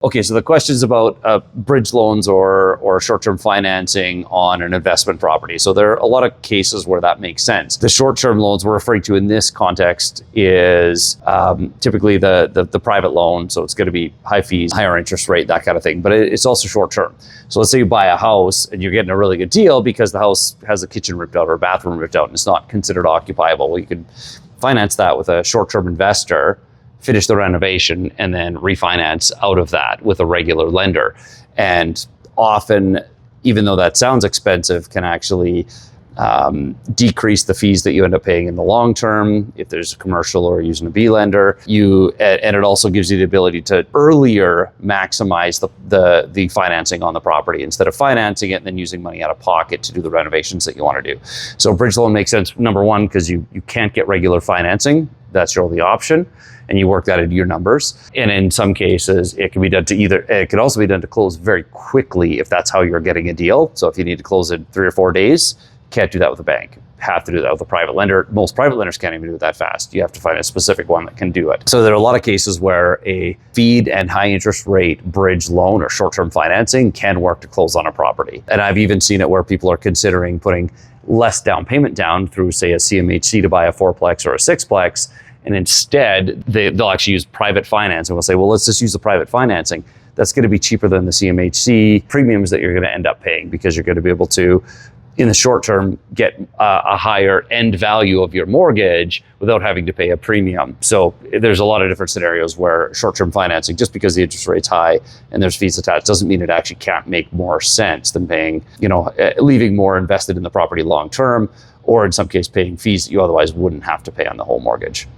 Okay, so the question is about bridge loans or short-term financing on an investment property. So there are a lot of cases where that makes sense. The short-term loans we're referring to in this context is typically the private loan. So it's going to be high fees, higher interest rate, that kind of thing. But it's also short-term. So let's say you buy a house and you're getting a really good deal because the house has a kitchen ripped out or a bathroom ripped out and it's not considered occupiable. Well, you could finance that with a short-term investor, finish the renovation, and then refinance out of that with a regular lender. And often, even though that sounds expensive, can actually decrease the fees that you end up paying in the long term if there's a commercial or using a B lender. And it also gives you the ability to earlier maximize the financing on the property instead of financing it and then using money out of pocket to do the renovations that you want to do. So bridge loan makes sense, number one, because you can't get regular financing. That's your only option, and you work that into your numbers. And in some cases, it can be done it can also be done to close very quickly if that's how you're getting a deal. So if you need to close in 3 or 4 days, can't do that with a bank. Have to do that with a private lender. Most private lenders can't even do it that fast. You have to find a specific one that can do it. So there are a lot of cases where a feed and high interest rate bridge loan or short-term financing can work to close on a property. And I've even seen it where people are considering putting less down payment down through, say, a CMHC to buy a 4-plex or a 6-plex. And instead, they'll actually use private finance. And we'll say, well, let's just use the private financing. That's going to be cheaper than the CMHC premiums that you're going to end up paying because you're going to be able to, in the short term, get a higher end value of your mortgage without having to pay a premium. So there's a lot of different scenarios where short-term financing, just because the interest rate's high and there's fees attached, doesn't mean it actually can't make more sense than paying, leaving more invested in the property long term, or in some case paying fees that you otherwise wouldn't have to pay on the whole mortgage.